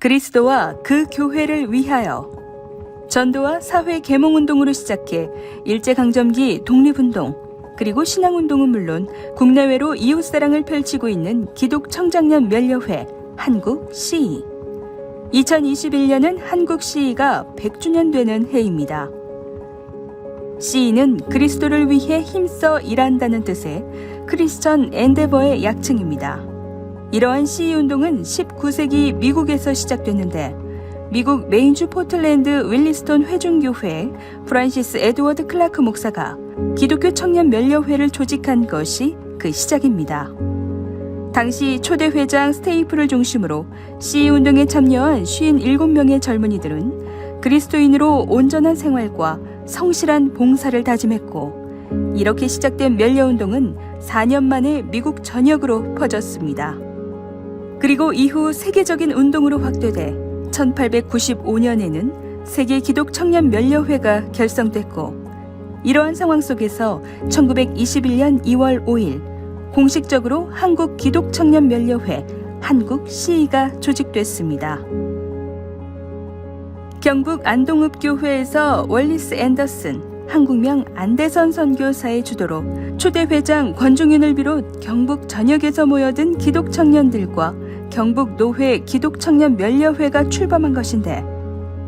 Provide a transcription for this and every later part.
그리스도와 그 교회를 위하여 전도와 사회 계몽운동으로 시작해 일제강점기 독립운동 그리고 신앙운동은 물론 국내외로 이웃사랑을 펼치고 있는 기독청장년 면려회 한국 시의. 2021년은 한국 시의가 100주년 되는 해입니다. 시의는 그리스도를 위해 힘써 일한다는 뜻의 크리스천 엔데버의 약칭입니다. 이러한 시의운동은 19세기 미국에서 시작됐는데 미국 메인주 포틀랜드 윌리스톤 회중교회 프란시스 에드워드 클라크 목사가 기독교 청년 면려회를 조직한 것이 그 시작입니다. 당시 초대 회장 스테이플을 중심으로 시의운동에 참여한 57명의 젊은이들은 그리스도인으로 온전한 생활과 성실한 봉사를 다짐했고 이렇게 시작된 면려운동은 4년 만에 미국 전역으로 퍼졌습니다. 그리고 이후 세계적인 운동으로 확대돼 1895년에는 세계 기독 청년 면려회가 결성됐고 이러한 상황 속에서 1921년 2월 5일 공식적으로 한국 기독 청년 면려회 한국 시의가 조직됐습니다. 경북 안동읍 교회에서 월리스 앤더슨 한국명 안대선 선교사의 주도로 초대 회장 권중윤을 비롯 경북 전역에서 모여든 기독 청년들과 경북 노회 기독 청년 면려회가 출범한 것인데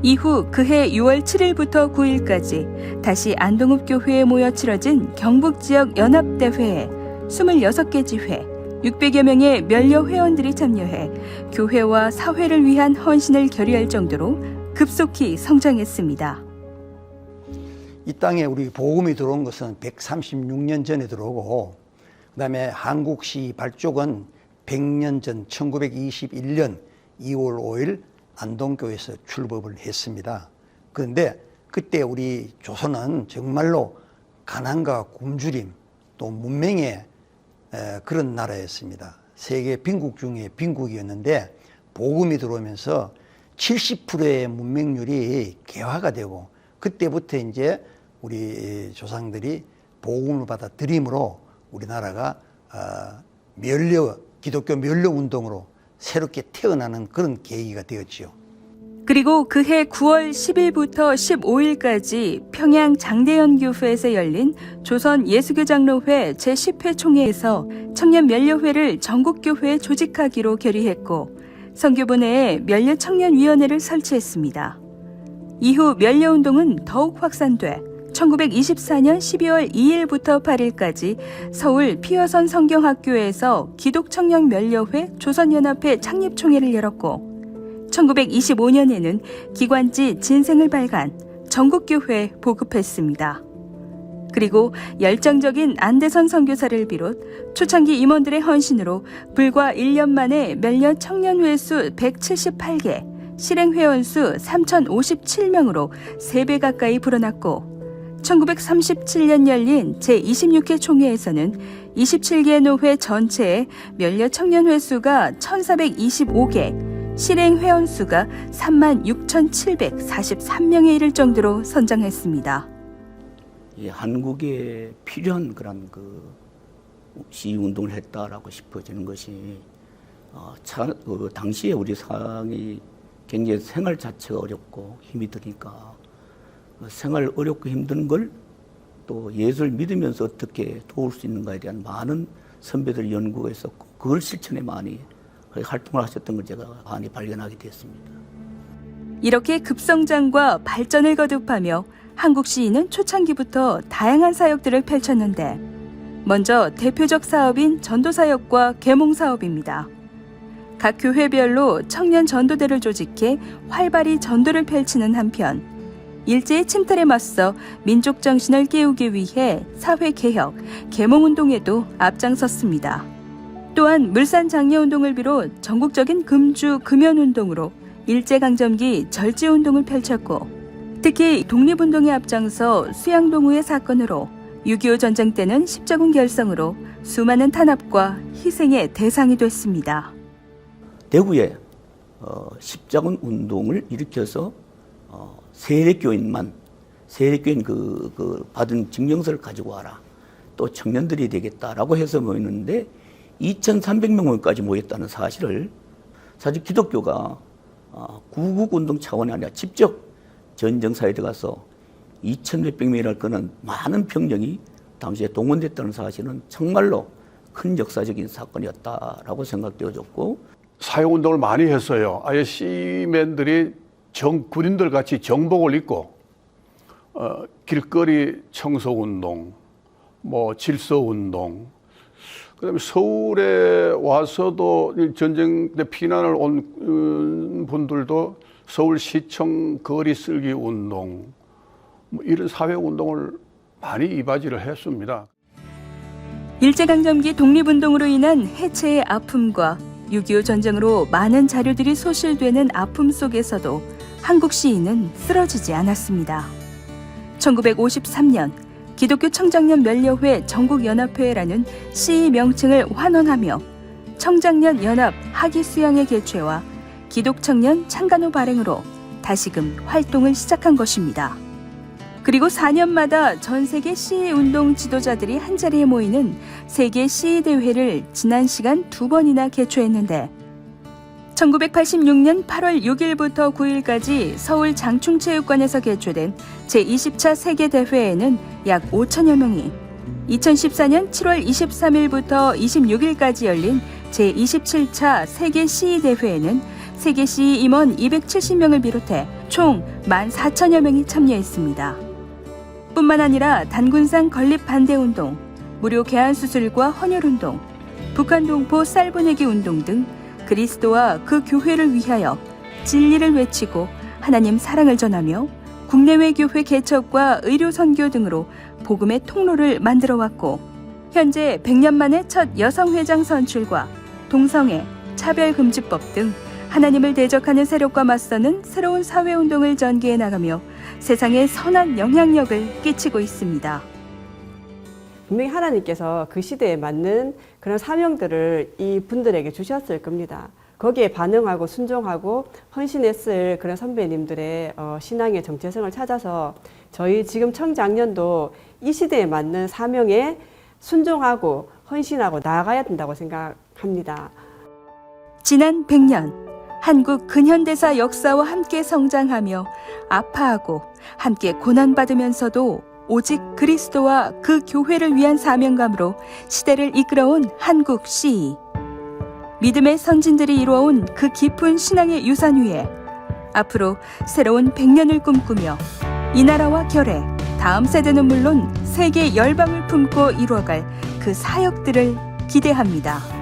이후 그해 6월 7일부터 9일까지 다시 안동읍 교회에 모여 치러진 경북 지역 연합대회에 26개 지회 600여 명의 면려 회원들이 참여해 교회와 사회를 위한 헌신을 결의할 정도로 급속히 성장했습니다. 이 땅에 우리 복음이 들어온 것은 136년 전에 들어오고 그다음에 한국시 발족은 100년 전 1921년 2월 5일 안동교에서 출범을 했습니다. 그런데 그때 우리 조선은 정말로 가난과 굶주림 또 문맹의 그런 나라였습니다. 세계 빈국 중에 빈국이었는데 복음이 들어오면서 70%의 문맹률이 개화가 되고 그때부터 이제 우리 조상들이 복음을 받아들임으로 우리나라가 기독교 면려 운동으로 새롭게 태어나는 그런 계기가 되었지요. 그리고 그해 9월 10일부터 15일까지 평양 장대현 교회에서 열린 조선 예수교 장로회 제10회 총회에서 청년 면려회를 전국교회에 조직하기로 결의했고 선교부 내에 면려청년위원회를 설치했습니다. 이후 면려운동은 더욱 확산돼 1924년 12월 2일부터 8일까지 서울 피어선 성경학교에서 기독청년 면려회 조선연합회 창립총회를 열었고 1925년에는 기관지 진생을 발간 전국교회 보급했습니다. 그리고 열정적인 안대선 선교사를 비롯 초창기 임원들의 헌신으로 불과 1년 만에 면려 청년 회수 178개, 실행 회원수 3,057명으로 3배 가까이 불어났고 1937년 열린 제26회 총회에서는 27개 노회 전체의 면려 청년 회수가 1,425개, 실행 회원수가 36,743명에 이를 정도로 선장했습니다. 한국에 필요한 그런 시위 운동을 했다라고 싶어지는 것이 당시에 우리 상황이 굉장히 생활 자체가 어렵고 힘이 드니까 생활 어렵고 힘든 걸 또 예수를 믿으면서 어떻게 도울 수 있는가에 대한 많은 선배들 연구가 있었고 그걸 실천에 많이 활동을 하셨던 걸 제가 많이 발견하게 됐습니다. 이렇게 급성장과 발전을 거듭하며 한국 시의는 초창기부터 다양한 사역들을 펼쳤는데 먼저 대표적 사업인 전도사역과 계몽사업입니다. 각 교회별로 청년 전도대를 조직해 활발히 전도를 펼치는 한편 일제의 침탈에 맞서 민족 정신을 깨우기 위해 사회개혁, 계몽운동에도 앞장섰습니다. 또한 물산장려운동을 비롯 전국적인 금주, 금연운동으로 일제강점기 절제운동을 펼쳤고 특히 독립운동에 앞장서 수양동우의 사건으로 6.25 전쟁 때는 십자군 결성으로 수많은 탄압과 희생의 대상이 됐습니다. 대구에 십자군 운동을 일으켜서 세례교인 받은 증명서를 가지고 와라. 또 청년들이 되겠다라고 해서 모였는데 2,300명까지 모였다는 사실을 사실 기독교가 구국운동 차원이 아니라 직접 전쟁사에 들어가서 2,몇백 명이랄 거는 많은 병력이 당시에 동원됐다는 사실은 정말로 큰 역사적인 사건이었다라고 생각되어졌고, 사회운동을 많이 했어요. 아예 시민들이 군인들 같이 정복을 입고 길거리 청소운동, 뭐 질서운동, 그다음에 서울에 와서도 전쟁 때 피난을 온 분들도 서울시청 거리 쓸기 운동, 뭐 이런 사회운동을 많이 이바지를 했습니다. 일제강점기 독립운동으로 인한 해체의 아픔과 6.25 전쟁으로 많은 자료들이 소실되는 아픔 속에서도 한국 시인은 쓰러지지 않았습니다. 1953년 기독교 청장년 면려회 전국연합회라는 시의 명칭을 환원하며 청장년 연합 학위 수양의 개최와 기독청년 창간호 발행으로 다시금 활동을 시작한 것입니다. 그리고 4년마다 전 세계 시위 운동 지도자들이 한자리에 모이는 세계 시위 대회를 지난 시간 2번이나 개최했는데 1986년 8월 6일부터 9일까지 서울 장충체육관에서 개최된 제20차 세계대회에는 약 5천여 명이, 2014년 7월 23일부터 26일까지 열린 제27차 세계시위대회에는 세계시위 임원 270명을 비롯해 총 14,000여 명이 참여했습니다. 뿐만 아니라 단군상 건립 반대운동, 무료 개안수술과 헌혈운동, 북한 동포 쌀 보내기 운동 등 그리스도와 그 교회를 위하여 진리를 외치고 하나님 사랑을 전하며 국내외 교회 개척과 의료 선교 등으로 복음의 통로를 만들어 왔고, 현재 100년 만에 첫 여성회장 선출과 동성애, 차별금지법 등 하나님을 대적하는 세력과 맞서는 새로운 사회운동을 전개해 나가며 세상에 선한 영향력을 끼치고 있습니다. 분명히 하나님께서 그 시대에 맞는 그런 사명들을 이 분들에게 주셨을 겁니다. 거기에 반응하고 순종하고 헌신했을 그런 선배님들의 신앙의 정체성을 찾아서 저희 지금 청장년도 이 시대에 맞는 사명에 순종하고 헌신하고 나아가야 된다고 생각합니다. 지난 100년 한국 근현대사 역사와 함께 성장하며 아파하고 함께 고난받으면서도 오직 그리스도와 그 교회를 위한 사명감으로 시대를 이끌어온 한국 시위. 믿음의 선진들이 이루어온 그 깊은 신앙의 유산 위에 앞으로 새로운 100년을 꿈꾸며 이 나라와 결해 다음 세대는 물론 세계 열방을 품고 이루어갈 그 사역들을 기대합니다.